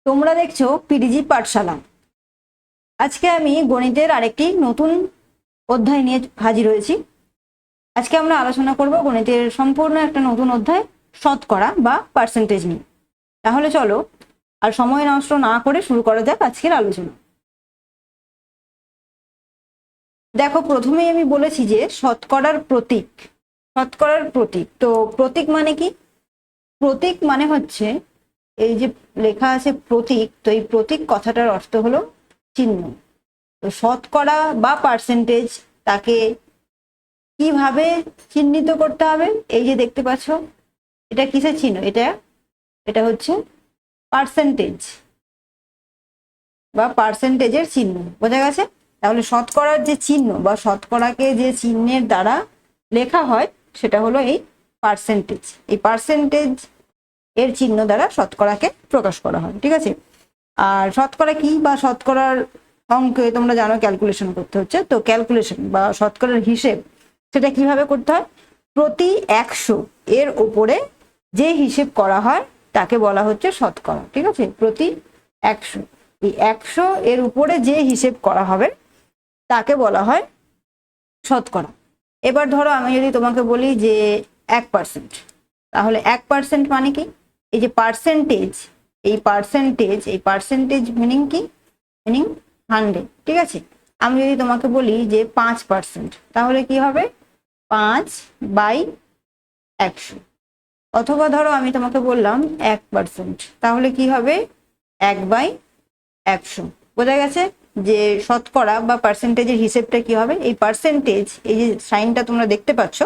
তোমরা দেখছো পিডিজি পাঠশালা। আজকে আমি গণিতের আরেকটি নতুন অধ্যায় নিয়ে হাজির হয়েছি। আজকে আমরা আলোচনা করব গণিতের সম্পূর্ণ একটা নতুন অধ্যায়, শতকরা বা পার্সেন্টেজ নিয়ে। তাহলে চলো আর সময় নষ্ট না করে শুরু করা যাক আজকের আলোচনা। দেখো, প্রথমেই আমি বলেছি যে শতকরার প্রতীক। শতকরার প্রতীক, তো প্রতীক মানে কি? প্রতীক মানে হচ্ছে এই যে লেখা আছে প্রতীক, তো এই প্রতীক কথাটার অর্থ হলো চিহ্ন। তো শতকরা বা পার্সেন্টেজ, তাকে কিভাবে চিহ্নিত করতে হবে? এই যে দেখতে পাচ্ছ, এটা কিসের চিহ্ন? এটা হচ্ছে পার্সেন্টেজ বা পার্সেন্টেজের চিহ্ন। বোঝা গেছে? তাহলে শতকরার যে চিহ্ন বা শতকরাকে যে চিহ্নের দ্বারা লেখা হয় সেটা হলো এই পার্সেন্টেজ। এই পার্সেন্টেজ এর চিহ্ন দ্বারা শতকরাকে প্রকাশ করা হয়। ঠিক আছে? আর শতকরা কি বা শতকরার অঙ্কে তোমরা জানো ক্যালকুলেশন করতে হচ্ছে। তো ক্যালকুলেশন বা শতকরার হিসেব সেটা কিভাবে করতে হয়? প্রতি 100 এর উপরে যে হিসেব করা হয় তাকে বলা হচ্ছে শতকরা। ঠিক আছে? প্রতি 100, এই 100 এর উপরে যে হিসেব করা হবে তাকে বলা হয় শতকরা। এবার ধরো আমি যদি তোমাকে বলি যে 1%, তাহলে 1% মানে কি? এই যে পার্সেন্টেজ, এই পার্সেন্টেজ মিনিং কি? মিনিং 100। ঠিক আছে? আমি যদি তোমাকে বলি যে 5%, তাহলে কি হবে? 5/100। অথবা ধরো আমি তোমাকে বললাম 1%, তাহলে কি হবে? 1/100। বোঝা গেছে যে শতকরা বা পার্সেন্টেজের হিসেবটা কি হবে? এই পার্সেন্টেজ, এই যে সাইনটা তোমরা দেখতে পাচ্ছ,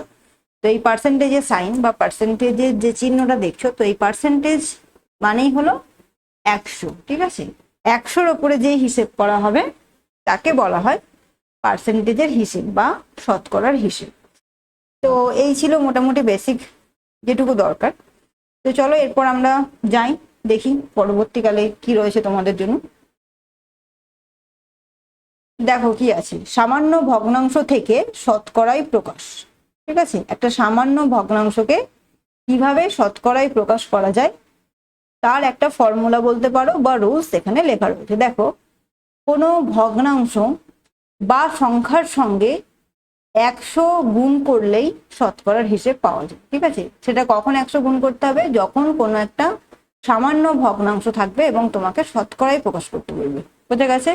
তো এই পার্সেন্টেজের সাইন বা পার্সেন্টেজের যে চিহ্নটা দেখছো, তো এই পার্সেন্টেজ মানেই হলো 100। ঠিক আছে? 100-র উপরে যে হিসেব করা হবে তাকে বলা হয় পার্সেন্টেজের হিসেব বা শতকরার হিসেব। তো এই ছিল মোটামুটি বেসিক যেটুকু দরকার। তো চলো এরপর আমরা যাই, দেখি পরবর্তীকালে কি রয়েছে তোমাদের জন্য। দেখো কি আছে, সামান্য ভগ্নাংশ থেকে শতকরায় প্রকাশ। ঠিক আছে? একটা সামান্য ভগ্নাংশকে কিভাবে শতকরায় প্রকাশ করা যায় তার একটা ফর্মুলা বলতে পারো বা রুলস এখানে লেখা রয়েছে। দেখো, কোনো ভগ্নাংশ বা সংখ্যার সঙ্গে 100 গুণ করলেই শতকরার হিসেব পাওয়া যায়। ঠিক আছে? সেটা কখন 100 গুণ করতে হবে? যখন কোনো একটা সামান্য ভগ্নাংশ থাকবে এবং তোমাকে শতকরায় প্রকাশ করতে বলবে। বোঝা গেছে?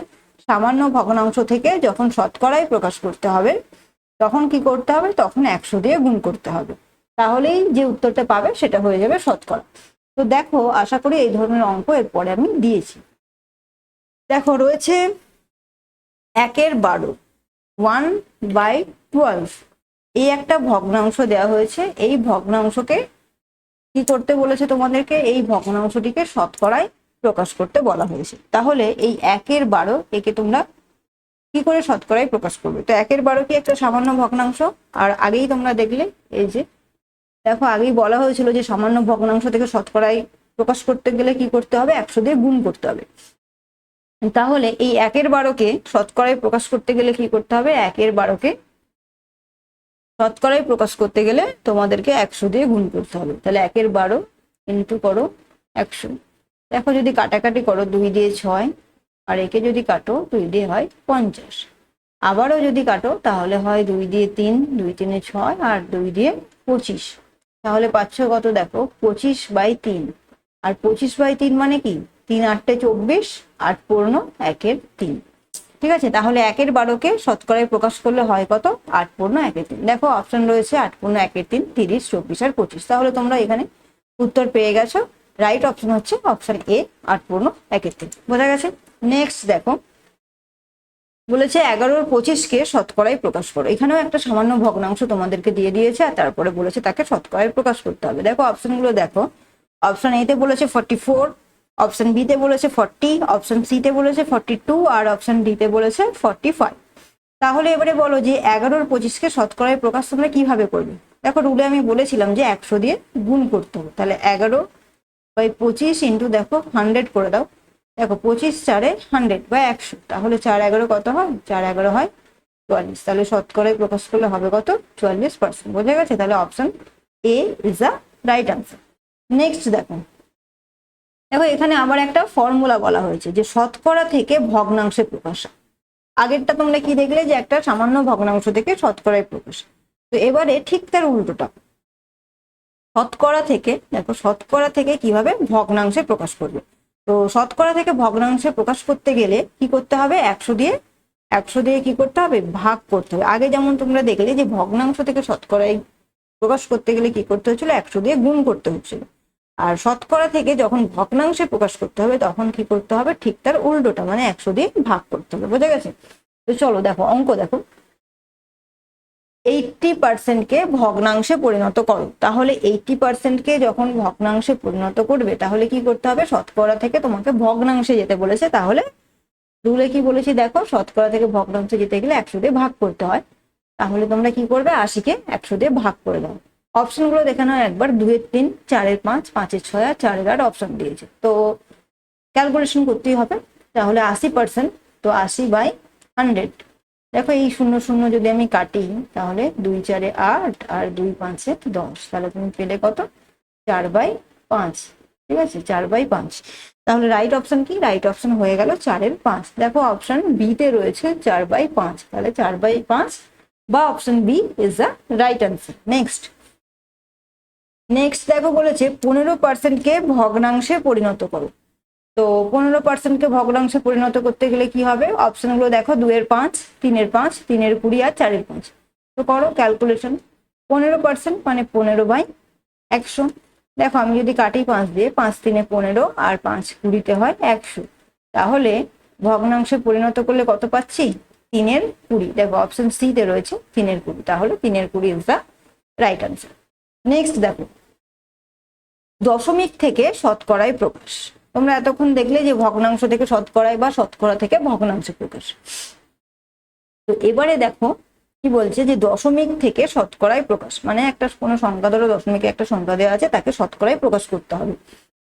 সামান্য ভগ্নাংশ থেকে যখন শতকরায় প্রকাশ করতে হবে তখন কি করতে হবে? তখন 100 দিয়ে গুণ করতে হবে, তাহলেই যে উত্তরটা পাবে সেটা হয়ে যাবে শতকরা। তো দেখো, আশা করি এই ধরনের অঙ্ক এরপরে আমি দিয়েছি। দেখো রয়েছে 1/12, 1/12। এই একটা ভগ্নাংশ দেওয়া হয়েছে। এই ভগ্নাংশকে কি করতে বলেছে তোমাদেরকে? এই ভগ্নাংশটিকে শতকরায় প্রকাশ করতে বলা হয়েছে। তাহলে এই 1/12 একে তোমরা কি করে শতকরায় প্রকাশ করবে? তো 1/12 কি একটা সামান্য ভগ্নাংশ? আর আগেই তোমরা দেখলে, এই যে দেখো, আগেই বলা হয়েছিল যে সামান্য ভগ্নাংশ থেকে শতকরায় প্রকাশ করতে গেলে কি করতে হবে? 100 দিয়ে গুণ করতে হবে। তাহলে এই 1/12কে শতকরায় প্রকাশ করতে গেলে কি করতে হবে? 1/12কে শতকরায় প্রকাশ করতে গেলে তোমাদেরকে 100 দিয়ে গুণ করতে হবে। তাহলে 1/12 ইন্টু করো 100। দেখো, যদি কাটাকাটি করো 2 দিয়ে 6, আর একে যদি কাটো 2 দিয়ে হয় 50। আবারও যদি কাটো তাহলে হয় 2 দিয়ে 3, 2 3 6, আর 2 দিয়ে 25। তাহলে পাচ্ছ কত? দেখো, 25/3। আর 25/3 মানে কি? 3 8 24, 8 পূর্ণ 1/3। ঠিক আছে? তাহলে 1/12কে শতকরায় প্রকাশ করলে হয় কত? 8 পূর্ণ 1/3। দেখো অপশন রয়েছে 8 পূর্ণ 1/3, 30, 24 আর 25। তাহলে তোমরা এখানে উত্তর পেয়ে গেছো। রাইট অপশন হচ্ছে অপশন এ, 8 পূর্ণ 1/3। বোঝা গেছে? নেক্সট দেখো, বলেছে 11/25কে শতকরায় প্রকাশ করো। এখানেও একটা সামান্য ভগ্নাংশ তোমাদেরকে দিয়ে দিয়েছে, আর তারপরে বলেছে তাকে শতকরায় প্রকাশ করতে হবে। দেখো অপশনগুলো দেখো, অপশন এ তে বলেছে 44, অপশন বি তে বলেছে 40, অপশন সি তে বলেছে 42, আর অপশন ডি তে বলেছে 45। তাহলে এবারে বলো যে 11/25কে শতকরায় প্রকাশ তোমরা কিভাবে করবে? দেখো, রুলে আমি বলেছিলাম যে 100 দিয়ে গুণ করতে হবে। তাহলে 11/25 ইন্টু দেখো 100 করে দাও। দেখো, 25 4 100/100, তাহলে 4/11 কত হয়? 4/11 হয় 44। তাহলে শতকরায় প্রকাশ করলে হবে কত? 44%। বোঝা গেছে? তাহলে option A is the right answer. Next দেখো, দেখো এখানে আবার একটা ফর্মুলা বলা হয়েছে যে শতকরা থেকে ভগ্নাংশে প্রকাশ। আগেরটা তোমরা কি দেখলে যে একটা সামান্য ভগ্নাংশ থেকে শতকরায় প্রকাশ। তো এবারে ঠিক তার উল্টোটা, শতকরা থেকে, দেখো শতকরা থেকে কিভাবে ভগ্নাংশে প্রকাশ করবে। তো শতকরা থেকে ভগ্নাংশে প্রকাশ করতে গেলে কি করতে হবে, 100 দিয়ে কি করতে হবে, ভাগ করতে হবে। আগে যেমন তোমরা দেখলে যে ভগ্নাংশ থেকে শতকরায় প্রকাশ করতে গেলে কি করতে হচ্ছিল, 100 দিয়ে গুণ করতে হচ্ছিল। আর শতকরা থেকে যখন ভগ্নাংশে প্রকাশ করতে হবে তখন কি করতে হবে, ঠিক তার উল্টোটা, মানে 100 দিয়ে ভাগ করতে হবে। বোঝা গেছে? তো চলো দেখো অঙ্ক দেখো, 80% কে ভগ্নাংশে পরিণত করো। তাহলে 80% কে যখন ভগ্নাংশে পরিণত করবে তাহলে কি করতে হবে, শতকরা থেকে তোমাকে ভগ্নাংশে যেতে বলেছে। তাহলে রুলে কি বলেছি দেখো, শতকরা থেকে ভগ্নাংশে যেতে গেলে 100 দিয়ে ভাগ করতে হয়। তাহলে তোমরা কি করবে, 80 কে 100 দিয়ে ভাগ করে দাও। অপশন গুলো দেখে নাও একবার, 2-এর 3, 4-এর 5, 5-এর 6 আর 4-এর 8 অপশন দিয়েছে। তো ক্যালকুলেশন করতেই হবে। তাহলে 80%, তো 80/100। দেখো এই 0 যদি আমি কাটি তাহলে 2-4-এ 8 আর 2-5-এ 10, তাহলে তুমি পেলে কত, 4/5। ঠিক আছে, 4/5। তাহলে রাইট অপশন কি, রাইট অপশন হয়ে গেল 4-এর 5। দেখো অপশন বি তে রয়েছে 4/5, তাহলে 4/5 বা option B is the right answer. Next দেখো বলেছে 15% কে ভগ্নাংশে পরিণত করো। তো 15% কে ভগ্নাংশে পরিণত করতে গেলে কি হবে, অপশন গুলো দেখো, 2-এর 5, 3-এর 5, 3-এর 20 আর 4-এর 5। তো করো ক্যালকুলেশন। 15% মানে 15/100। দেখো আমি যদি কাটি 5 দিয়ে, 5-3-এ 15 আর 5-20-তে হয় 100। তাহলে ভগ্নাংশে পরিণত করলে কত পাচ্ছি, 3-এর 20। দেখো অপশন সি তে রয়েছে 3-এর 20, তাহলে 3-এর 20 is the right answer. Next দেখো, দশমিক থেকে শতকরায় প্রকাশ। তোমরা এতক্ষণ দেখলে যে ভগ্নাংশ থেকে শতকরায় বা শতকরা থেকে ভগ্নাংশে প্রকাশ। তো এবারে দেখো কি বলছে যে দশমিক থেকে শতকরায় প্রকাশ, মানে একটা কোনো সংখ্যা, ধরো দশমিকে একটা সংখ্যা দেওয়া আছে, তাকে শতকরায় প্রকাশ করতে হবে।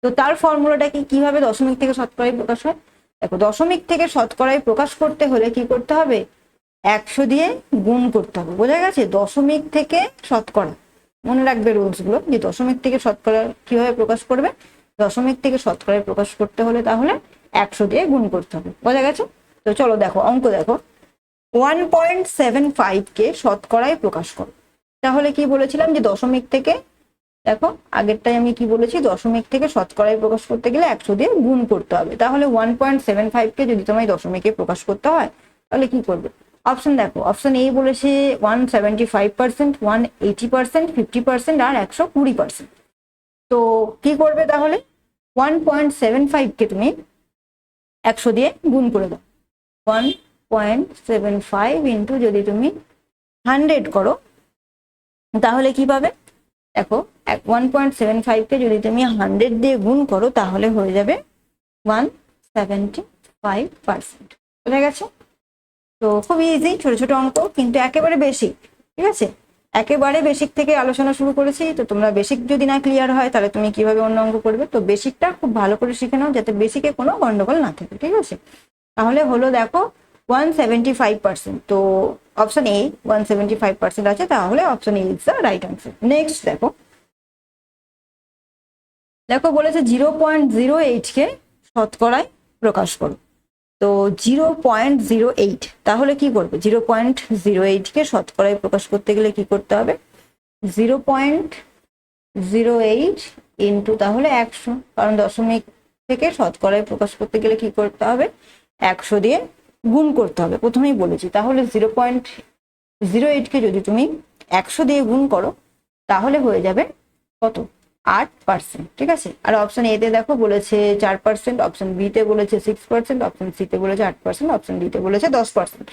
তো তার ফর্মুলাটা কি, কিভাবে দশমিক থেকে শতকরায় প্রকাশ হয়। দেখো দশমিক থেকে শতকরায় প্রকাশ করতে হলে কি করতে হবে, 100 দিয়ে গুণ করতে হবে। বোঝা গেছে? দশমিক থেকে শতকরা, মনে রাখবে রুলস গুলো, যে দশমিক থেকে শতকরা কিভাবে প্রকাশ করবে। দশমিক থেকে শতকরায় প্রকাশ করতে হলে তাহলে 100 দিয়ে গুণ করতে হবে। বোঝা গেছে? তো চলো দেখো অঙ্ক দেখো, 1.75 কে শতকরায় প্রকাশ করো। তাহলে কি বলেছিলাম যে দশমিক থেকে, দেখো আগেরটাই আমি কি বলেছি, দশমিক থেকে শতকরায় প্রকাশ করতে গেলে 100 দিয়ে গুণ করতে হবে। তাহলে 1.75 কে যদি তোমায় দশমিকে প্রকাশ করতে হয় তাহলে কি করবে, অপশন দেখো, অপশন এ বলেছে 175%, 180%, 50% আর 120%। তো কি করবে তাহলে, 1.75 কে তুমি 100 দিয়ে গুণ করে দাও। 1.75 ইন্টু যদি তুমি 100 করো তাহলে কি পাবে, দেখো 1.75 কে যদি তুমি 100 দিয়ে গুণ করো তাহলে হয়ে যাবে 175%। বুঝা গেছে? তো খুব ইজি, ছোট ছোট অঙ্ক, কিন্তু একেবারে বেসিক। ঠিক আছে, একেবারে বেসিক থেকে আলোচনা শুরু করেছি। তো তোমরা বেসিক যদি না ক্লিয়ার হয় তাহলে তুমি কিভাবে অন্য অঙ্ক করবে। তো বেসিকটা খুব ভালো করে শিখে নাও যাতে বেসিকে কোনো গন্ডগোল না থাকে। ঠিক আছে, তাহলে হলো দেখো 175%। তো অপশন এ 175% আছে, তাহলে option A is the right answer. Next দেখো, দেখো বলেছে 0.08 কে শতকরায় প্রকাশ করো। তো 0.08, তাহলে কি করবে, 0.08 কে শতকরায় প্রকাশ করতে গেলে কি করতে হবে, 0.08 ইন্টু তাহলে 100, কারণ দশমিক থেকে শতকরায় প্রকাশ করতে গেলে কি করতে হবে, 100 দিয়ে গুণ করতে হবে, প্রথমেই বলেছি। তাহলে 0.08 কে যদি তুমি 100 দিয়ে গুণ করো তাহলে হয়ে যাবে কত, 8%। ঠিক আছে, আর অপশন এ তে দেখো বলেছে 4%, অপশন বি তে বলেছে 6%, অপশন সি তে বলেছে 8%, অপশন ডি তে বলেছে 10%।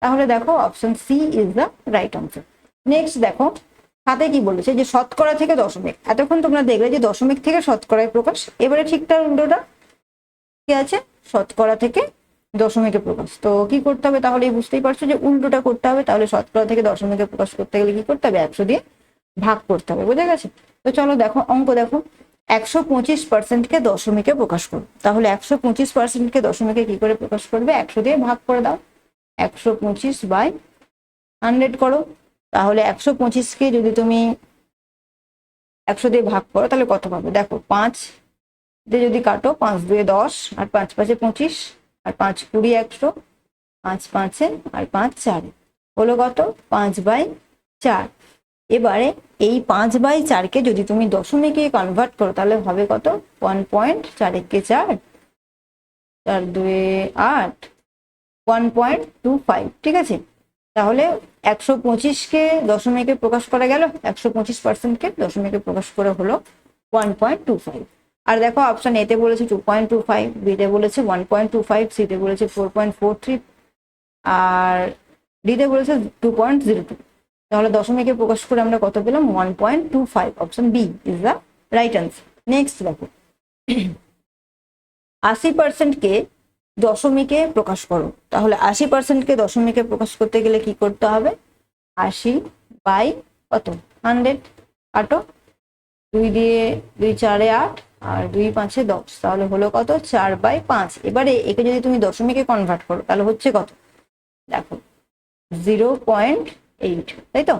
তাহলে দেখো option C is the right answer. Next দেখো, হাতে কি বলেছে যে শতকরা থেকে দশমিক। এতক্ষণ তোমরা দেখলে যে দশমিক থেকে শতকরায় প্রকাশ, এবারে ঠিকঠাক উল্টোটা কি আছে, শতকরা থেকে দশমিকে প্রকাশ। তো কি করতে হবে, তাহলে বুঝতেই পারছো যে উল্টোটা করতে হবে। তাহলে শতকরা থেকে দশমিকে প্রকাশ করতে গেলে কি করতে হবে, 100 দিয়ে ভাগ করতে হবে। বোঝা গেছে? তো চলো দেখো অঙ্ক দেখো, 125% কে দশমিকে প্রকাশ করো। তাহলে 125% কে দশমিকে কি করে প্রকাশ করবে, 100 দিয়ে ভাগ করে দাও। 125/100 করো। তাহলে 125 কে যদি তুমি 100 দিয়ে ভাগ করো তাহলে কত পাবে, দেখো 5 দিয়ে যদি কাটো 5 2 10 আর 5 5 25 আর 5 20 100, 5 5 আর 5 4 হলো কত 5/4। এবারে এই 5/4কে যদি তুমি দশমিকে কনভার্ট করো তাহলে হবে কত 1.4 একে 4 4 2 8 1.25। ঠিক আছে, তাহলে 125কে দশমিকে প্রকাশ করা গেল, 125%কে দশমিকে প্রকাশ করে হলো 1.25। আর দেখো অপশন এতে বলেছে 2.25, বিতে বলেছে 1.25, সিতে বলেছে 4.43 আর ডিতে বলেছে 2.02। তাহলে দশমিকে প্রকাশ করে আমরা কত পেলাম 1.25। Option B is the right answer. Next দেখো 80%কে দশমিকে প্রকাশ করো। তাহলে 80%কে দশমিকে প্রকাশ করতে গেলে কি করতে হবে 80 বাই কত 100 কাটো, 2 দিয়ে 2 4 8 আর 2 5 10, তাহলে হলো কত 4/5। এবারে একে যদি তুমি দশমিকে কনভার্ট করো তাহলে হচ্ছে কত দেখো 0.8, তাই তো।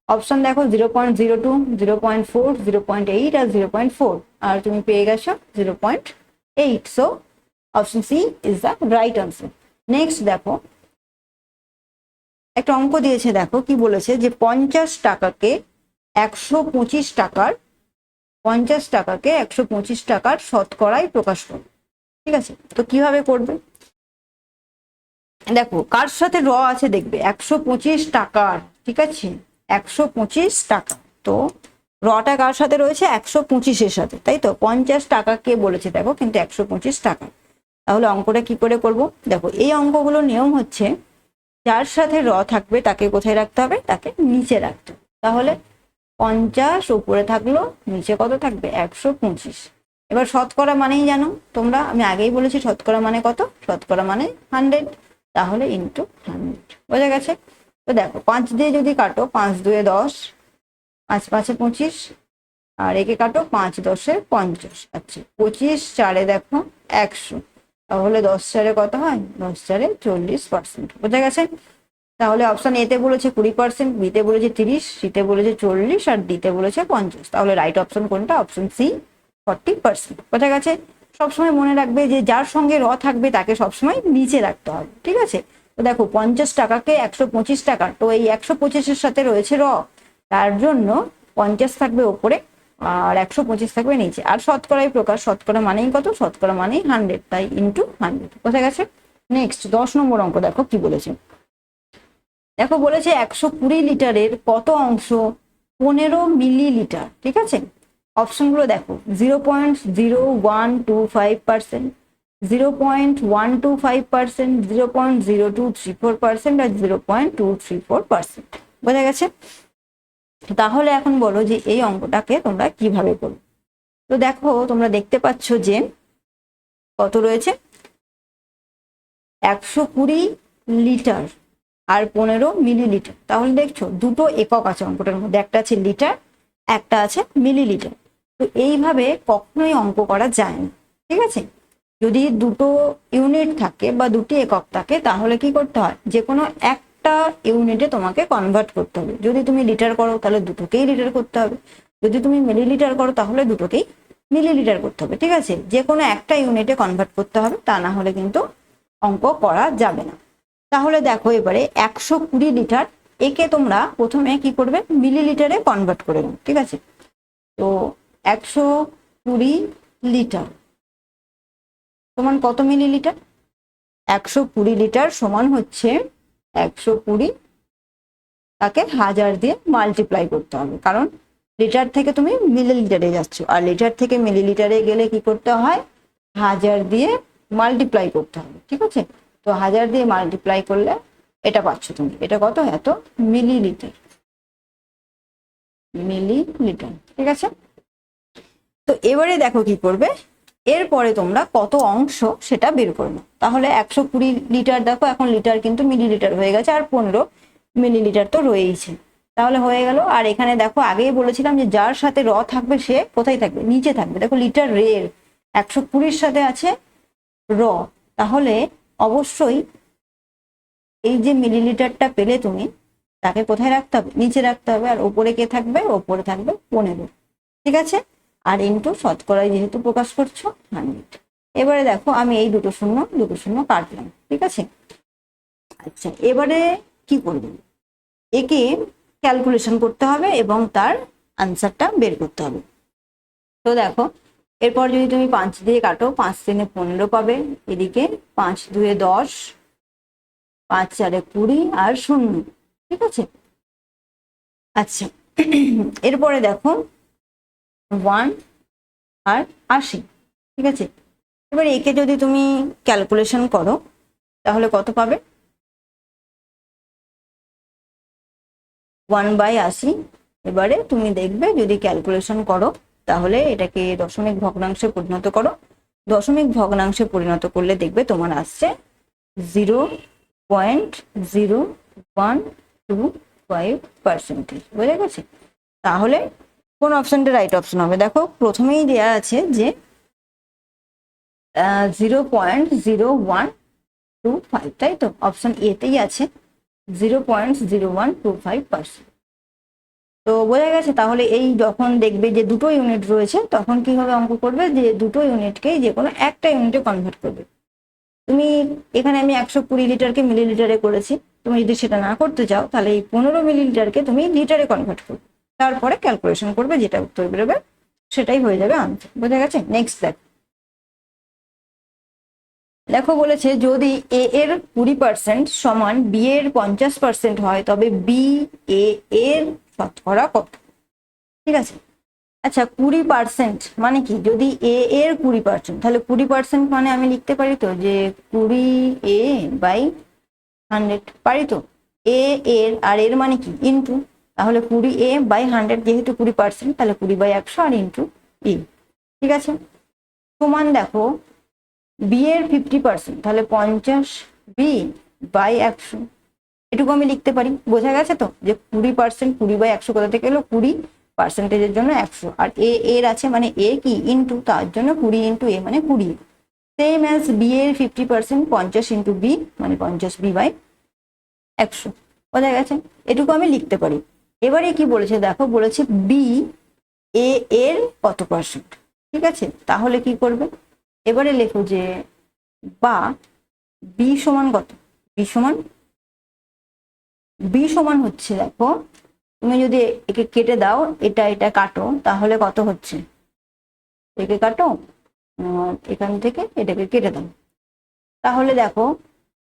অপশন দেখো 0.02, 0.4, 0.8 আর 0.4, আর তুমি পেয়ে গেছো 0.8। So option C is the right answer. Next দেখো একটা অঙ্ক দিয়েছে, দেখো কি বলেছে যে 50 টাকাকে 125 টাকার 50 টাকাকে 125 টাকার শতকরায় প্রকাশ করো। ঠিক আছে, তো কিভাবে করবে দেখো কার সাথে র আছে দেখবে 125 টাকার, ঠিক আছে 125 টাকা, তো রটা কার সাথে রয়েছে 125-এর সাথে, তাই তো 50 টাকা কে বলেছে দেখো কিন্তু 125 টাকা। তাহলে অঙ্কটা কি করে করব দেখো, এই অঙ্কগুলো নিয়ম হচ্ছে যার সাথে র থাকবে তাকে কোথায় রাখতে হবে, তাকে নিচে রাখতে হবে। তাহলে 50 উপরে থাকলো, নিচে কত থাকবে 125। এবার শতকরা মানেই জানো তোমরা, আমি আগেই বলেছি শতকরা মানে কত, শতকরা মানে 100, তাহলে ইন্টু 100, বোঝা গেছে। তো দেখো 5 দিয়ে যদি কাটো 5 2 10, 5 5 25 আর একে কাটো 5 10 50, আচ্ছা 25 4 দেখো 100, তাহলে 10 4 কত হয় 10 4 40%, বোঝা গেছে। তাহলে অপশন এতে বলেছে 20%, বিতে বলেছে 30, সিতে বলেছে 40 আর ডিতে বলেছে 50। তাহলে রাইট অপশন কোনটা, অপশন সি 40%, বোঝা গেছে। সবসময় মনে রাখবে যে যার সঙ্গে র থাকবে তাকে সবসময় নিচে রাখতে হবে, ঠিক আছে। তো দেখো 50 টাকাকে 125 টাকা, তো এই 125-এর সাথে রয়েছে র, তার জন্য 50 থাকবে ওপরে আর 125 থাকবে নিচে। আর শতকরাই প্রকাশ, শতকরা মানেই কত, শতকরা মানেই 100, তাই ইন্টু 100, বোঝা গেছে। নেক্সট 10 নম্বর অঙ্ক দেখো কি বলেছে, দেখো বলেছে 120 লিটারের কত অংশ 15 মিলিলিটার, ঠিক আছে। অপশনগুলো দেখো 0.0125%, 0.125%, 0.0234% আর 0.234%, বোঝা গেছে। তাহলে এখন বলো যে এই অঙ্কটাকে তোমরা কিভাবে করবে। তো দেখো তোমরা দেখতে পাচ্ছ যে কত রয়েছে 120 লিটার আর 15 মিলিলিটার। তাহলে দেখছো দুটো একক আছে অঙ্কটার মধ্যে, একটা আছে লিটার, একটা আছে মিলিলিটার। তো এইভাবে কখনোই অঙ্ক করা যায় না, ঠিক আছে। যদি দুটো ইউনিট থাকে বা দুটি একক থাকে তাহলে কি করতে হয়, যে কোনো একটা ইউনিটে তোমাকে কনভার্ট করতে হবে। যদি তুমি লিটার করো তাহলে দুটোকেই লিটার করতে হবে, যদি তুমি মিলিলিটার করো তাহলে দুটোকেই মিলিলিটার করতে হবে, ঠিক আছে। যে কোনো একটা ইউনিটে কনভার্ট করতে হবে, তা না হলে কিন্তু অঙ্ক করা যাবে না। তাহলে দেখো এবারে 120 লিটার, একে তোমরা প্রথমে কি করবে মিলিলিটারে কনভার্ট করে নাও, ঠিক আছে। তো 120 লিটার সমান কত মিলিলিটার, 120 লিটার সমান হচ্ছে 120, তাকে 1000 দিয়ে মাল্টিপ্লাই করতে হবে, কারণ লিটার থেকে তুমি মিলিলিটারে যাচ্ছ, আর লিটার থেকে মিলিলিটারে গেলে কি করতে হয় 1000 দিয়ে মাল্টিপ্লাই করতে হবে, ঠিক আছে। তো 1000 দিয়ে মাল্টিপ্লাই করলে এটা পাচ্ছ তুমি, এটা কত এত মিলিলিটার, মিলিলিটার, ঠিক আছে। তো এবারে দেখো কি করবে, এরপরে তোমরা কত অংশ সেটা বের করবে। তাহলে 120 লিটার দেখো এখন লিটার কিন্তু মিলিলিটার হয়ে গেছে, আর 15 মিলিলিটার তো রয়েইছে, তাহলে হয়ে গেল। আর এখানে দেখো আগেই বলেছিলাম যে যার সাথে র থাকবে সে কোথায় থাকবে, নিচে থাকবে। দেখো লিটার রের 120 সাথে আছে র, তাহলে অবশ্যই এই যে মিলিলিটারটা পেলে তুমি তাকে কোথায় রাখতে হবে, নিচে রাখতে হবে। আর ওপরে কে থাকবে, ওপরে থাকবে 15, ঠিক আছে। আর ইন্টু শতকরায় যেহেতু প্রকাশ করছো 100। এবারে দেখো আমি এই দুটো শূন্য কাটলাম, ঠিক আছে। আচ্ছা, এবারে কি করবো, একে ক্যালকুলেশন করতে হবে এবং তার আনসারটা বের করতে হবে। তো দেখো এরপর যদি তুমি 5 দিয়ে কাটো, 5 3 15 পাবে, এদিকে 5 2 10, 5 4 20 আর 0, ঠিক আছে। আচ্ছা, এরপরে দেখো 1 আর 80, ঠিক আছে। এবার একে যদি তুমি ক্যালকুলেশন করো তাহলে কত পাবে, 1/80। এবারে তুমি দেখবে যদি ক্যালকুলেশন করো তাহলে এটাকে দশমিক ভগ্নাংশে পরিণত করো, দশমিক ভগ্নাংশে পরিণত করলে দেখবে তোমার আসছে 0.0125%। বুঝে গেছে? তাহলে কোন অপশনটা রাইট অপশন হবে? দেখো প্রথমেই দেয়া আছে যে 0.0125, তাই তো অপশন এতেই আছে 0.0125%। তো বোঝা গেছে? তাহলে এই যখন দেখবে যে দুটো ইউনিট রয়েছে তখন কিভাবে অঙ্ক করবে, যে দুটো ইউনিটকেই যে কোনো একটা ইউনিটে কনভার্ট করবে। তুমি এখানে আমি 120 লিটারকে মিলিলিটারে করেছি, তুমি যদি সেটা না করতে চাও তাহলে এই 15 মিলিলিটারকে তুমি লিটারে কনভার্ট করবে, তারপরে ক্যালকুলেশন করবে, যেটা উত্তর বেরোবে সেটাই হয়ে যাবে আনসার। বোঝা গেছে? নেক্সট দেখো বলেছে যদি এ এর 20% সমান বি এর 50% হয় তবে বি এ এর শতকরা কত? ঠিক আছে। আচ্ছা 20% মানে কি? যদি এ এর 20%, তাহলে 20% মানে আমি লিখতে পারি তো যে 20A/100, পারি তো। এ এর আর এর মানে কি ইন্টু, তাহলে 20A/100 যেহেতু 20%, তাহলে 20/100 আর ইন্টু এ, ঠিক আছে। সমান দেখো বি এর 50%, তাহলে 50B/100, এটুকু আমি লিখতে পারি। বোঝা গেছে তো যে 20%, 20/100 কোথা থেকে এলো? 20%-এর জন্য 100, আর এ এর আছে মানে এ কি ইন্টু, তার জন্য 20 ইন্টু এ মানে 20। সেম অ্যাজ বি এর 50%, 50 ইন্টু বি মানে 50B/100। বোঝা গেছে? এটুকু আমি লিখতে পারি। এবারে কি বলেছে দেখো, বলেছে বি এ এর কত পার্সেন্ট, ঠিক আছে। তাহলে কি করবে, এবারে লেখো যে বা বি সমান কত, বি সমান হচ্ছে, দেখো তুমি যদি একে কেটে দাও, এটা কাটো, তাহলে কত হচ্ছে, একে কাটো, এখান থেকে এটাকে কেটে দাও, তাহলে দেখো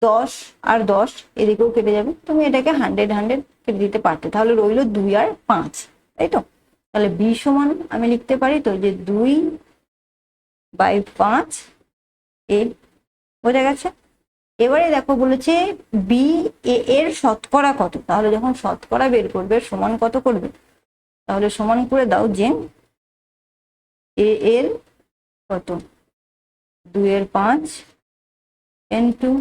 10 আর 10 এদিকেও কেটে যাবে, তুমি এটাকে 100 কেটে দিতে পারতে, তাহলে রইলো 2 আর 5, তাই তো। তাহলে বি সমান আমি লিখতে পারি তো যে 2/5 এ। বোঝা গেছে? এবারে দেখো বলেছে বি এ এর শতকরা কত, তাহলে যখন শতকরা বের করবে সমান কত করবে, তাহলে সমান করে দাও যে এ এর কত, 2/5 ইন্টু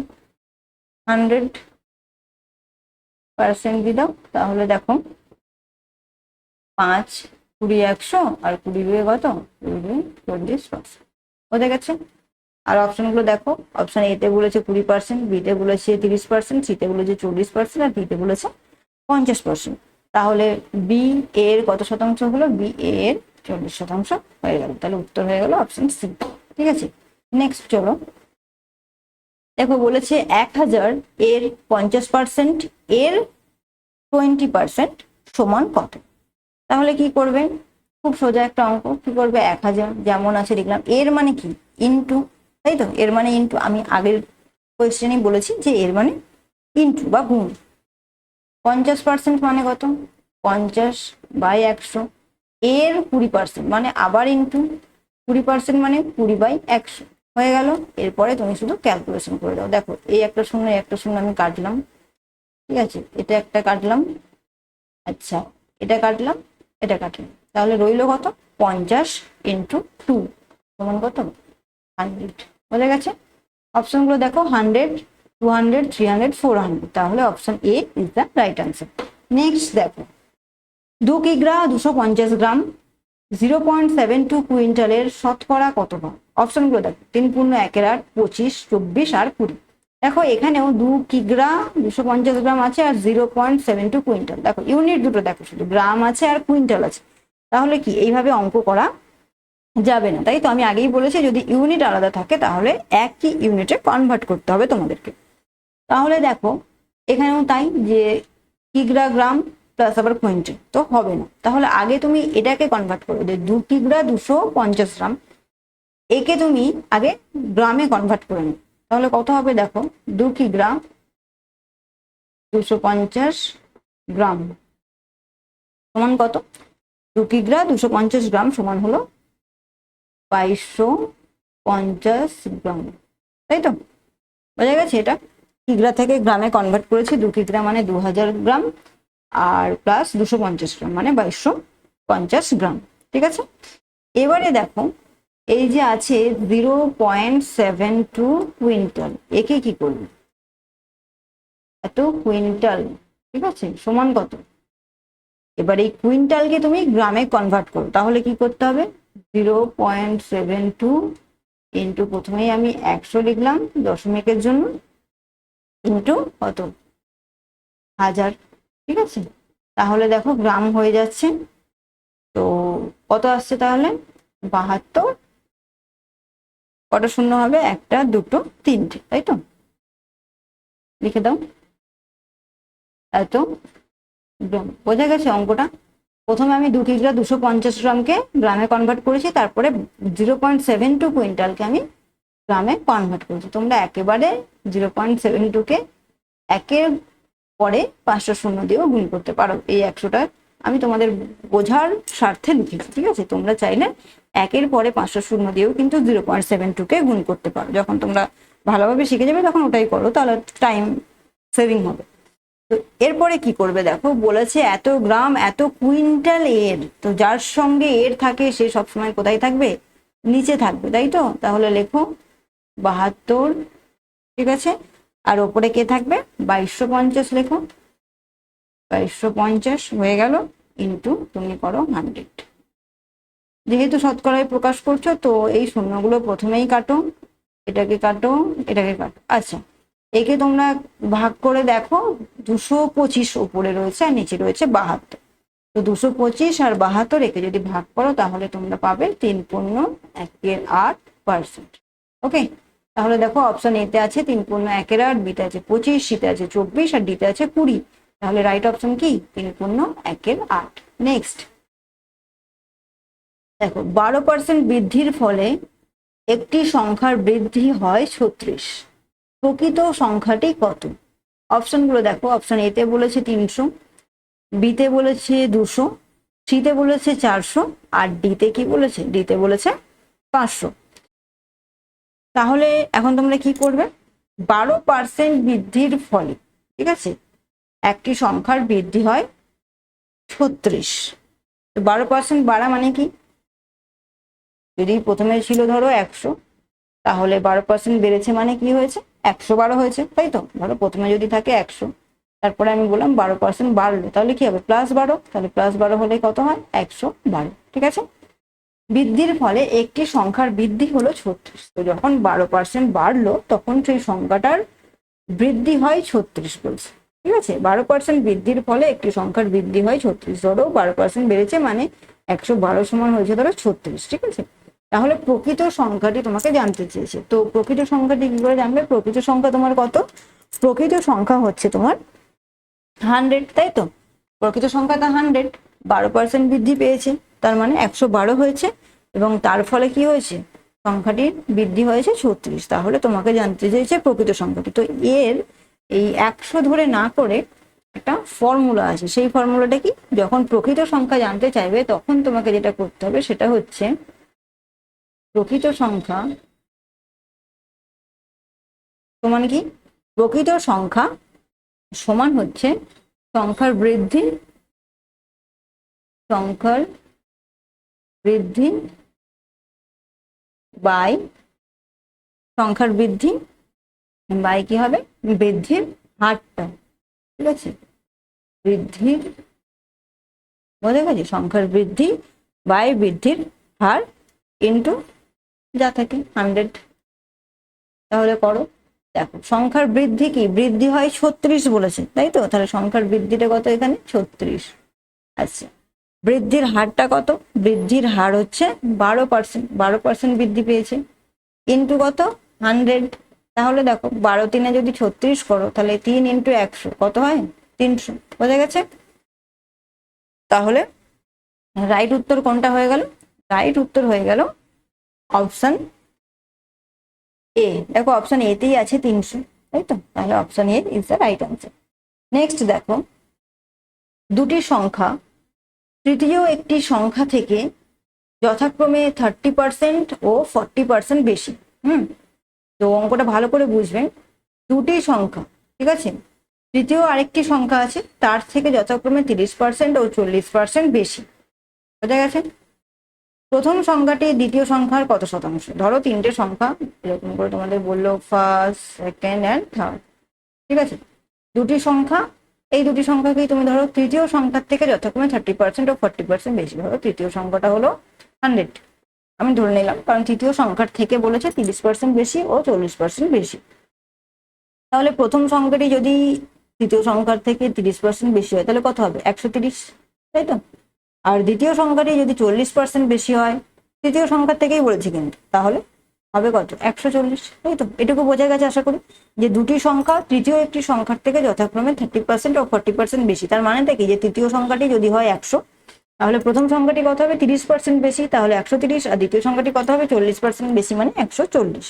100% দিয়ে দাও, তাহলে দেখো 5 20 100 আর 20 দিয়ে কত, 40%। বোঝা গেছে? আর অপশনগুলো দেখো, অপশন এতে বলেছে 20%, বিতে বলেছে 30%, সিতে বলেছে 40% আর ডিতে বলেছে 50%। তাহলে বি এর কত শতাংশ হলো, বি এর 40% হয়ে গেল, তাহলে উত্তর হয়ে গেল অপশন সি। ঠিক আছে, নেক্সট চলো দেখো বলেছে 1000 এর 50% এর 20% সমান কত। তাহলে কি করবে, খুব সোজা একটা অঙ্ক। কি করবে, 1000 যেমন আছে লিখলাম, এর মানে কি ইন্টু, তাই তো, এর মানে ইন্টু, আমি আগের কোয়েশ্চেনেই বলেছি যে এর মানে ইন্টু বা গুণ। 50% মানে কত, 50/100, এর 20% মানে আবার ইন্টু, 20% মানে 20/100 হয়ে গেল। এরপরে তুমি শুধু ক্যালকুলেশন করে দাও। দেখো এই একটা শূন্য আমি কাটলাম, ঠিক আছে, এটা একটা কাটলাম, আচ্ছা এটা কাটলাম, এটা কাটলাম, তাহলে রইলো কত, 50 ইন্টু 2 সমান কত, 100। বোঝা গেছে? অপশনগুলো দেখো 100, 200, 300, 400, তাহলে option A is the right answer. Next দেখো 2 কিগ্রা 250 গ্রাম 0.72 কুইন্টালের শতকরা কত ভাগ। অপশনগুলো দেখো 3 পূর্ণ 1/8, 25, 24 আর 20। দেখো এখানেও 2 কিগ্রা 250 গ্রাম আছে আর 0.72 কুইন্টাল। দেখো ইউনিট দুটো দেখো, শুধু গ্রাম আছে আর কুইন্টাল আছে। তাহলে কি এইভাবে অঙ্ক করা যাবে না, তাই তো? আমি আগেই বলেছি যদি ইউনিট আলাদা থাকে তাহলে একই ইউনিটে কনভার্ট করতে হবে তোমাদেরকে। তাহলে দেখো এখানেও তাই, যে কিগ্রা গ্রাম প্লাস আবার কুইন্টাল তো হবে না, তাহলে আগে তুমি এটাকে কনভার্ট করো, যে 2 কিগ্রা 250 গ্রাম, একে তুমি আগে গ্রামে কনভার্ট করে নিও। তাহলে কত হবে দেখো, 2 কিগ্রা 250 গ্রাম সমান কত? 2 কিগ্রা 250 গ্রাম সমান হলো 2250 গ্রাম, তাই তো? বোঝা গেছে? এটা কিগ্রা থেকে গ্রামে কনভার্ট করেছি, 2 কিগ্রা মানে 2000 গ্রাম, আর প্লাস 250 গ্রাম মানে 2250 গ্রাম, ঠিক আছে? এবারে দেখো এই যে আছে 0.72 কুইন্টাল, একে কি করবে? এত কুইন্টাল, ঠিক আছে, সমান কত? এবার এই কুইন্টালকে তুমি গ্রামে কনভার্ট করো, তাহলে কি করতে হবে? 0.72 ইন্টু, প্রথমেই আমি 100 লিখলাম দশমিকের জন্য, ইন্টু কত? 1000, ঠিক আছে? তাহলে দেখো গ্রাম হয়ে যাচ্ছে, তো কত আসছে তাহলে? 72, কটা শূন্য হবে? 1 2 3, তাই তো? লিখে দাও, এত গ্রাম। বোঝা গেছে অঙ্কটা? প্রথমে আমি 2 কিগ্রা 250 গ্রামকে গ্রামে কনভার্ট করেছি, তারপরে 0.72 কুইন্টালকে আমি গ্রামে কনভার্ট করেছি। তোমরা একেবারে 0.72 কে একের পরে 500 শূন্য দিয়েও গুণ করতে পারো। এই 100টা আমি তোমাদের বোঝার স্বার্থে লিখেছি, ঠিক আছে? তোমরা চাইলে একের পরে 500 শূন্য দিয়েও কিন্তু 0.72 কে গুণ করতে পারো। যখন তোমরা ভালোভাবে শিখে যাবে তখন ওটাই করো, তাহলে টাইম সেভিং হবে। তো এরপরে কি করবে দেখো, বলেছে এত গ্রাম এত কুইন্টাল এর, তো যার সঙ্গে এর থাকে সে সবসময় কোথায় থাকবে? নিচে থাকবে, তাই তো? তাহলে লেখো 72, ঠিক আছে? আর ওপরে কে থাকবে? 2250 লেখো, 2250 হয়ে গেল, ইন্টু তুমি করো 100। যেহেতু শতকরায় প্রকাশ করছো তো এই শূন্যগুলো প্রথমেই কাটো, এটাকে কাটো, এটাকে কাটো। আচ্ছা, একে তোমরা ভাগ করে দেখো, 225 উপরে রয়েছে আর নিচে রয়েছে 72, তো 225 আর 72 একে যদি ভাগ করো তাহলে তোমরা পাবে 3.1/8%। ওকে, তাহলে দেখো অপশন এতে আছে 3.1/8, বিতে আছে 25, সিতে আছে 24 আর ডিতে আছে 20, তাহলে রাইট অপশন কি? 3.1/8। নেক্সট দেখো, 12% বৃদ্ধির ফলে একটি সংখ্যার বৃদ্ধি হয় 36, প্রকৃত সংখ্যাটি কত? অপশনগুলো দেখো, অপশন এতে বলেছে 300, বিতে বলেছে 200, সিতে বলেছে 400 আর ডিতে কি বলেছে? ডিতে বলেছে 500। তাহলে এখন তোমরা কি করবে? 12% বৃদ্ধির ফলে, ঠিক আছে, একটি সংখ্যার বৃদ্ধি হয় 36। 12% বাড়া মানে কি? যদি প্রথমে ছিল ধরো 100, তাহলে 12% বেড়েছে মানে কি হয়েছে? 112 হয়েছে, তাই তো? ধরো প্রথমে যদি থাকে 100, তারপরে আমি বললাম 12% বাড়লো, তাহলে কি হবে? +12, তাহলে +12 হলে কত হয়? 112, ঠিক আছে? বৃদ্ধির ফলে একটি সংখ্যার বৃদ্ধি হলো 36, তো যখন 12% বাড়লো তখন সেই সংখ্যাটার বৃদ্ধি হয় 36 বলছে, ঠিক আছে? 12% বৃদ্ধির ফলে একটি সংখ্যার বৃদ্ধি হয় 36, ধরো 12% বেড়েছে মানে 112 সমান হয়েছে ধরো 36, ঠিক আছে? তাহলে প্রকৃত সংখ্যাটি তোমাকে জানতে চেয়েছে, তো প্রকৃত সংখ্যাটি কি করে জানবে? প্রকৃত সংখ্যা তোমার কত? প্রকৃত সংখ্যা হচ্ছে তোমার 100, তাই তো? প্রকৃত সংখ্যাটা 100, 12% বৃদ্ধি পেয়েছে, তার মানে 112 হয়েছে, এবং তার ফলে কি হয়েছে? সংখ্যাটির বৃদ্ধি হয়েছে 36, তাহলে তোমাকে জানতে চেয়েছে প্রকৃত সংখ্যাটি। তো এর এই 100 ধরে না করে একটা ফর্মুলা আছে, সেই ফর্মুলাটা কি? যখন প্রকৃত সংখ্যা জানতে চাইবে তখন তোমাকে যেটা করতে হবে সেটা হচ্ছে, প্রকৃত সংখ্যা সমান কি? প্রকৃত সংখ্যা সমান হচ্ছে সংখ্যার বৃদ্ধি বাই সংখ্যার বৃদ্ধি বাই কি হবে? বৃদ্ধির হারটা, ঠিক আছে? বৃদ্ধির, বোঝা গেছে? সংখ্যার বৃদ্ধি বাই বৃদ্ধির হার ইন্টু যা থাকে 100। তাহলে করো, দেখো সংখ্যার বৃদ্ধি কি? বৃদ্ধি হয় 36 বলেছে, তাই তো? তাহলে সংখ্যার বৃদ্ধিটা কত এখানে? 36। আচ্ছা, বৃদ্ধির হারটা কত? বৃদ্ধির হার হচ্ছে 12%, 12% বৃদ্ধি পেয়েছে, ইন্টু কত? 100। তাহলে দেখো 12×3 যদি 36 করো, তাহলে 3 × 100 কত হয়? 300। বোঝা গেছে? তাহলে রাইট উত্তর কোনটা হয়ে গেল? রাইট উত্তর হয়ে গেল অপশন এ। দেখো অপশন এতেই আছে 300, তাই তো? তাহলে option A is the right answer. Next দেখো, দুটি সংখ্যা তৃতীয় একটি সংখ্যা থেকে যথাক্রমে 30% ও 40% বেশি। তো অঙ্কটা ভালো করে বুঝবেন। দুটি সংখ্যা, ঠিক আছে, তৃতীয় আরেকটি সংখ্যা আছে, তার থেকে যথাক্রমে 30% ও 40% বেশি। বোঝা গেছে? প্রথম সংখ্যাটি দ্বিতীয় সংখ্যার কত শতাংশ? ধরো তিনটে সংখ্যা, এরকম করে তোমাদের বললো ফার্স্ট, সেকেন্ড অ্যান্ড থার্ড, ঠিক আছে? দুটি সংখ্যা, এই দুটি সংখ্যাকেই তুমি ধরো তৃতীয় সংখ্যার থেকে যথাক্রমে 30% ও 40% বেশি। ধরো তৃতীয় সংখ্যাটা হলো 100, আমি ধরে নিলাম, কারণ তৃতীয় সংখ্যার থেকে বলেছে 30% বেশি ও 40% বেশি। তাহলে প্রথম সংখ্যাটি যদি তৃতীয় সংখ্যার থেকে 30% বেশি হয়, তাহলে কত হবে? 130, তাই তো? আর দ্বিতীয় সংখ্যাটি যদি 40% বেশি হয়, তৃতীয় সংখ্যার থেকেই বলেছি কিন্তু, তাহলে হবে কত? 140, তাই তো? এটুকু বোঝা গেছে আশা করি, যে দুটি সংখ্যা তৃতীয় একটি সংখ্যার থেকে যথাক্রমে 30% ও 40% বেশি। তার মানেটা কি? যে তৃতীয় সংখ্যাটি যদি হয় 100, তাহলে প্রথম সংখ্যাটি কত হবে? 30% বেশি, তাহলে 130, আর দ্বিতীয় সংখ্যাটি কত হবে? 40% বেশি, মানে 140।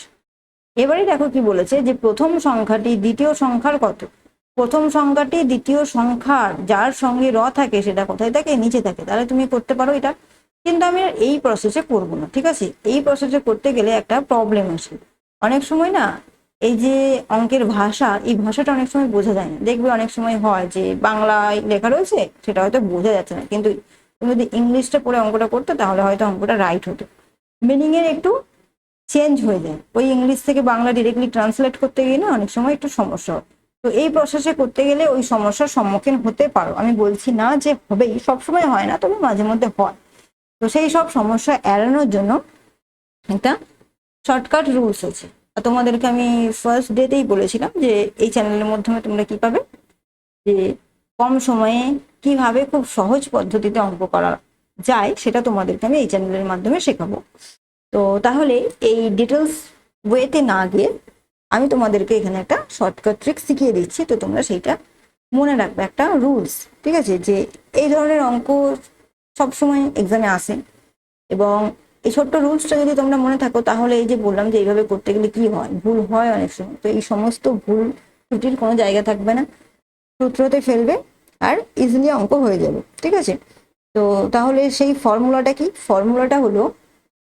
এবারে দেখো কি বলেছে, যে প্রথম সংখ্যাটি দ্বিতীয় সংখ্যার কত? প্রথম সংখ্যাটি দ্বিতীয় সংখ্যার যার সঙ্গে র থাকে সেটা কোথায় থাকে? নিচে থাকে। তাহলে তুমি করতে পারো এটা, কিন্তু আমি এই প্রসেসে করব না, ঠিক আছে? এই প্রসেসে করতে গেলে একটা প্রবলেম আসে। অনেক সময় না, এই যে অঙ্কের ভাষা, এই ভাষাটা অনেক সময় বোঝা যায় না। দেখবে অনেক সময় হয় যে বাংলায় লেখা রয়েছে, সেটা হয়তো বোঝা যাচ্ছে না, কিন্তু তুমি যদি ইংলিশটা পড়ে অঙ্কটা করতে, তাহলে হয়তো অঙ্কটা রাইট হতো। মিনিং এর একটু চেঞ্জ হয়ে যায়, ওই ইংলিশ থেকে বাংলা ডিরেক্টলি ট্রান্সলেট করতে গিয়ে না অনেক সময় একটু সমস্যা হয়। তো এই প্রসেসে করতে গেলে ওই সমস্যার সম্মুখীন হতে পারো। আমি বলছি না যে হবেই, সবসময় হয় না, তবে মাঝে মধ্যে হয়। তো সেই সব সমস্যা এড়ানোর জন্য একটা শর্টকাট রুলস আছে। আর তোমাদেরকে আমি ফার্স্ট ডেতেই বলেছিলাম যে এই চ্যানেলের মাধ্যমে তোমরা কি পাবে, যে কম সময়ে কিভাবে খুব সহজ পদ্ধতিতে অঙ্ক করা যায়, সেটা তোমাদেরকে আমি এই চ্যানেলের মাধ্যমে শেখাবো। তো তাহলে এই ডিটেলস ওয়েতে না গিয়ে আমি তোমাদেরকে এখানে একটা শর্টকাট ট্রিক শিখিয়ে দিচ্ছি। তো তোমরা সেইটা মনে রাখবে, একটা রুলস, ঠিক আছে? যে এই ধরনের অঙ্ক সবসময় এক্সামে আসে, এবং এই ছোট্ট রুলসটা যদি তোমরা মনে থাকো, তাহলে এই যে বললাম যে এইভাবে করতে গেলে কি হয়, ভুল হয় অনেক সময়, তো এই সমস্ত ভুল ত্রুটির কোনো জায়গা থাকবে না, সূত্রতে ফেলবে আর ইজিলি অঙ্ক হয়ে যাবে, ঠিক আছে? তো তাহলে সেই ফর্মুলাটা কি? ফর্মুলাটা হলো,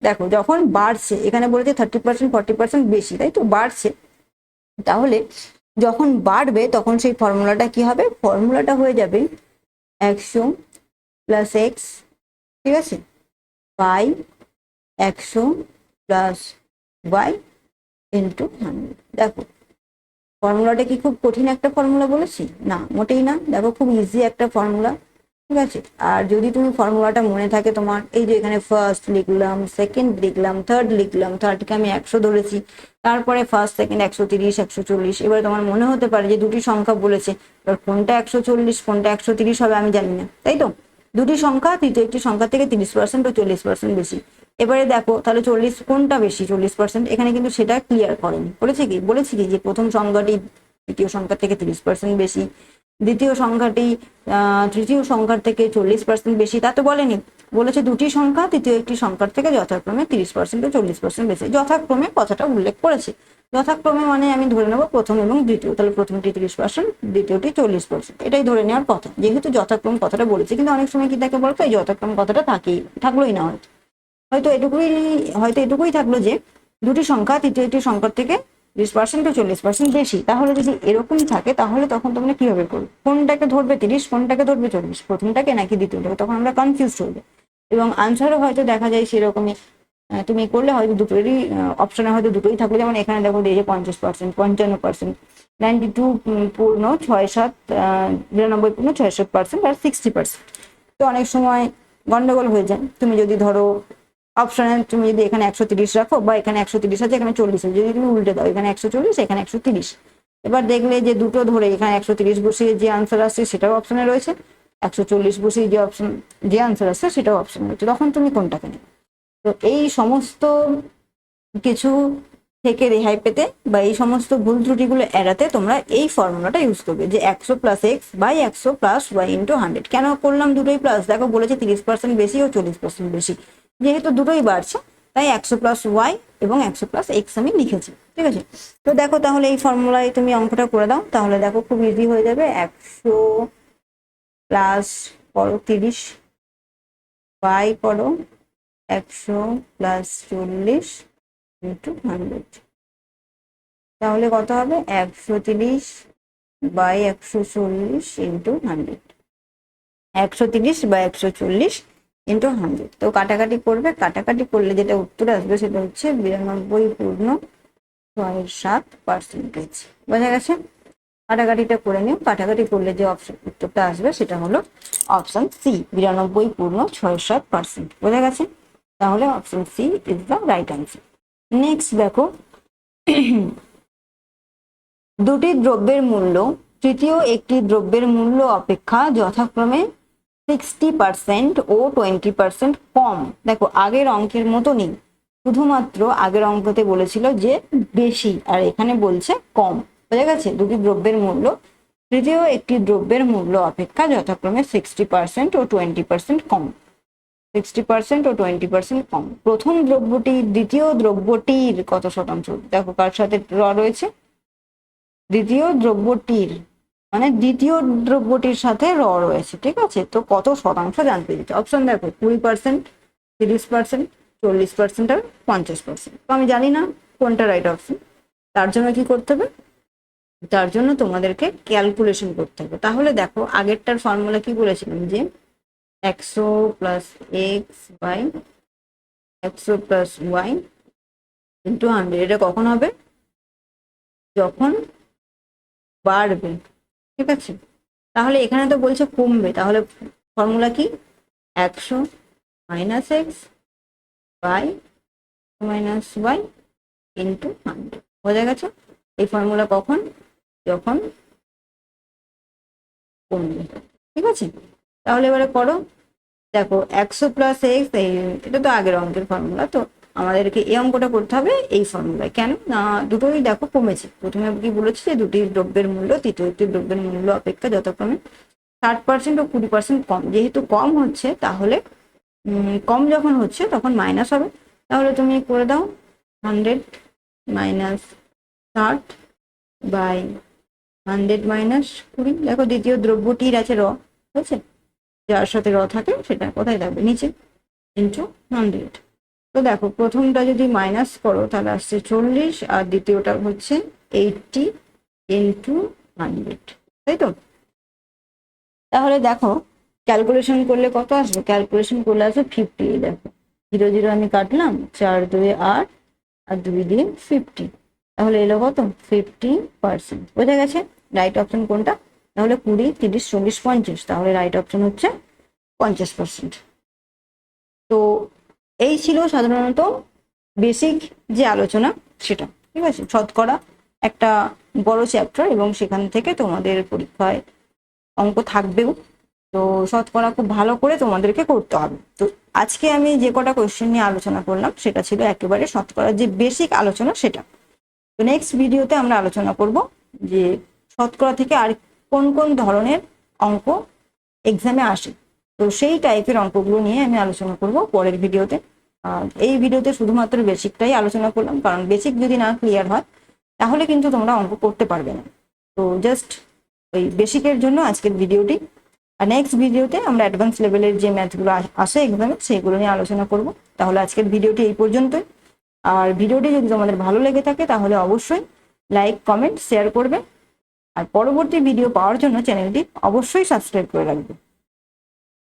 দেখো যখন বাড়ছে, এখানে বলেছে 30% 40% বেশি, তাই তো? বাড়ছে, তাহলে যখন বাড়বে তখন সেই ফর্মুলাটা কি হবে? ফর্মুলাটা হয়ে যাবে 100 + x, ঠিক আছে, বাই 100 + y ইন্টু 100। দেখো ফর্মুলাটা কি খুব কঠিন একটা ফর্মুলা বলেছি? না, মোটেই না। দেখো খুব ইজি একটা ফর্মুলা, ঠিক আছে? আর যদি তুমি ফর্মুলাটা মনে থাকে তোমার, এই যে এখানে ফার্স্ট লিখলাম, সেকেন্ড লিখলাম, থার্ড লিখলাম, থার্ডকে আমি 100 ধরেছি, তারপরে ফার্স্ট সেকেন্ড 130 140। এবার তোমার মনে হতে পারে যে দুটি সংখ্যা বলেছে, এবার কোনটা 140 কোনটা 130 হবে আমি জানি না, তাই তো? দুটি সংখ্যা তৃতীয় একটি সংখ্যা থেকে 30% ও 40% বেশি। এবারে দেখো তাহলে 40 কোনটা বেশি? 40%। এখানে কিন্তু সেটা ক্লিয়ার করেনি। বলেছি কি যে প্রথম সংখ্যাটি দ্বিতীয় সংখ্যা থেকে 30% বেশি, দ্বিতীয় সংখ্যাটি তৃতীয় সংখ্যার থেকে 40% বেশি, তা তো বলেনি। বলেছে দুটি সংখ্যা তৃতীয় একটি সংখ্যার থেকে যথাক্রমে 30% ও 40% বেশি। যথাক্রমে কথাটা উল্লেখ করেছে, যথাক্রমে মানে আমি ধরে নেবো প্রথম এবং দ্বিতীয়, তাহলে প্রথমটি 30%, দ্বিতীয়টি 40%, এটাই ধরে নেওয়ার কথা, যেহেতু যথাক্রম কথাটা বলেছে। কিন্তু অনেক সময় কি থাকে বলতো, এই যথাক্রম কথাটা থাকলোই না, হয়তো এটুকুই থাকলো যে দুটি সংখ্যা তৃতীয় একটি সংখ্যার থেকে 30% ও 40% বেশি। তাহলে যদি এরকম থাকে, তাহলে তখন তোমরা কিভাবে করবে? কোনটাকে ধরবে 30, কোনটাকে ধরবে 40, প্রথমটাকে নাকি দ্বিতীয়টাকে? তখন আমরা কনফিউজ হয়ে যাই, এবং আনসারও হয়তো দেখা যায় সেরকমই। তুমি করলে হয়তো দুটোরই অপশনে হয়তো দুটোই থাকবে। যেমন এখানে দেখো যে 50%, 55%, 92 পূর্ণ 6-7, 99 পূর্ণ 6-7% আর 60%। তো অনেক সময় গন্ডগোল হয়ে যায়। তুমি যদি ধরো অপশনে তুমি যদি এখানে 130 রাখো, বা এখানে 130 আছে এখানে 40 আছে, যদি তুমি উল্টে দাও, এখানে 140 এখানে 130, এবার দেখলে যে দুটো ধরে এখানে 130 বসিয়ে যে আনসার আসছে সেটাও অপশনে রয়েছে, 140 বসিয়ে যে অপশন, যে আনসার আসছে সেটাও অপশন হচ্ছে, তখন তুমি কোনটাকে নেবে? তো এই সমস্ত কিছু থেকে রেহাই পেতে বা এই সমস্ত ভুল ত্রুটিগুলো এড়াতে তোমরা এই ফর্মুলাটা ইউজ করবে, যে 100 plus X by 100 plus Y into 100। কেন করলাম দুটোই প্লাস? দেখো বলেছে 30% বেশি ও 40% বেশি, যেহেতু দুটোই বাড়ছে তাই 100 প্লাস ওয়াই এবং 100 প্লাস এক্স আমি লিখেছি। ঠিক আছে, তো দেখো তাহলে এই ফর্মুলায় তুমি অঙ্কটা করে দাও, তাহলে দেখো খুব ইজি হয়ে যাবে। 100 প্লাস করো 30 বাই করো 100 প্লাস 40 ইন্টু 100, তাহলে কত হবে? 130 বাই 140 ইন্টু 100, 130 বাই 140 ইন্টু 100। তো কাটাকাটি করবে, কাটাকাটি করলে যেটা উত্তর আসবে সেটা হচ্ছে 92.67%। বোঝা গেছে? কাটাকাটিটা করে নিও, কাটাকাটি করলে যে অপশন উত্তরটা আসবে সেটা হলো অপশন সি, 92.67%। বোঝা গেছে? তাহলে option C is the right answer. Next দেখো, দুটি দ্রব্যের মূল্য তৃতীয় একটি দ্রব্যের মূল্য অপেক্ষা যথাক্রমে 60% ও 20% কম। দেখো আগের অঙ্কের মতনই, শুধুমাত্র আগের অঙ্কতে বলেছিল যে বেশি, আর এখানে বলছে কম। বোঝা গেছে? দুটি দ্রব্যের মূল্য তৃতীয় একটি দ্রব্যের মূল্য অপেক্ষা যথাক্রমে 60% ও 20% কম। 60% ও 20% কম। প্রথম দ্রব্যটি দ্বিতীয় দ্রব্যটির কত শতাংশ? দেখো কার সাথে র রয়েছে, দ্বিতীয় দ্রব্যটির, মানে দ্বিতীয় দ্রব্যটির সাথে র রয়েছে। ঠিক আছে, তো কত শতাংশ জানতে দিচ্ছে। অপশন দেখো 20%, 30%, 40% আর 50%। তো আমি জানি না কোনটা রাইট অপশন, তার জন্য কি করতে হবে? তার জন্য তোমাদেরকে ক্যালকুলেশন করতে হবে। তাহলে দেখো আগেরটার ফর্মুলা কি বলেছিলাম, যে 100 plus X by 100 plus Y into 100। এটা কখন হবে? যখন বাড়বে। ঠিক আছে, তাহলে এখানে তো বলছে কমবে, তাহলে ফর্মুলা কি? 100 minus X by minus Y into 100। বোঝা গেছে? এই ফর্মুলা কখন? যখন কমবে। ঠিক আছে, তাহলে এবারে করো। দেখো 100 প্লাস এক্স, এটা তো আগের অঙ্কের ফর্মুলা, তো আমাদেরকে এই অঙ্কটা করতে হবে এই ফর্মুলায়। কেন না, দুটোই দেখো কমেছে। প্রথমে কি বলেছে, যে দুটি দ্রব্যের মূল্য তৃতীয় একটি দ্রব্যের মূল্য অপেক্ষা যথাক্রমে 60% ও 20% কম। যেহেতু কম হচ্ছে, তাহলে কম যখন হচ্ছে তখন মাইনাস হবে। তাহলে তুমি করে দাও 100 মাইনাস 60 বাই 100 মাইনাস 20। দেখো দ্বিতীয় দ্রব্যটির আছে র, হয়েছে, যার সাথে র থাকে সেটা কোথায় থাকবে? নিচে, ইন্টু 100। তো দেখো প্রথমটা যদি মাইনাস করো তাহলে আসছে 40, আর দ্বিতীয়টা হচ্ছে 80 ইন্টু 100। তাই তো? তাহলে দেখো ক্যালকুলেশন করলে কত আসবে? ক্যালকুলেশন করলে আসবে 50। দেখো 0 0 আমি কাটলাম, 4 2 8 আর 2 দিয়ে 50, তাহলে এলো কত? 50%। বোঝা গেছে রাইট অপশন কোনটা? তাহলে 20 30 40 50, তাহলে রাইট অপশন হচ্ছে 50%। তো এই ছিল সাধারণত বেসিক যে আলোচনা সেটা। ঠিক আছে, শতকরা একটা বড় চ্যাপ্টার এবং সেখান থেকে তোমাদের পরীক্ষায় অঙ্ক থাকবেও। তো শতকরা খুব ভালো করে তোমাদেরকে করতে হবে। তো আজকে আমি যে কটা কোয়েশ্চেন নিয়ে আলোচনা করলাম সেটা ছিল একেবারে শতকরার যে বেসিক আলোচনা সেটা। তো নেক্সট ভিডিওতে আমরা আলোচনা করব যে শতকরা থেকে আর কোন কোন ধরনের অঙ্ক এক্সামে আসে। তো সেই টাইপের অঙ্কগুলো নিয়ে আমি আলোচনা করব পরের ভিডিওতে। এই ভিডিওতে শুধুমাত্র বেসিকটাই আলোচনা করলাম, কারণ বেসিক যদি না ক্লিয়ার হয় তাহলে কিন্তু তোমরা অঙ্ক করতে পারবে না। তো জাস্ট ওই বেসিকের জন্য আজকের ভিডিওটি। আর নেক্সট ভিডিওতে আমরা অ্যাডভান্স লেভেলের যে ম্যাথগুলো আসে এক্সামে সেগুলো নিয়ে আলোচনা করব। তাহলে আজকের ভিডিওটি এই পর্যন্তই। আর ভিডিওটি যদি তোমাদের ভালো লেগে থাকে তাহলে অবশ্যই লাইক কমেন্ট শেয়ার করবে। আর পরবর্তী ভিডিও পাওয়ার জন্য চ্যানেলটি অবশ্যই সাবস্ক্রাইব করে রাখবে।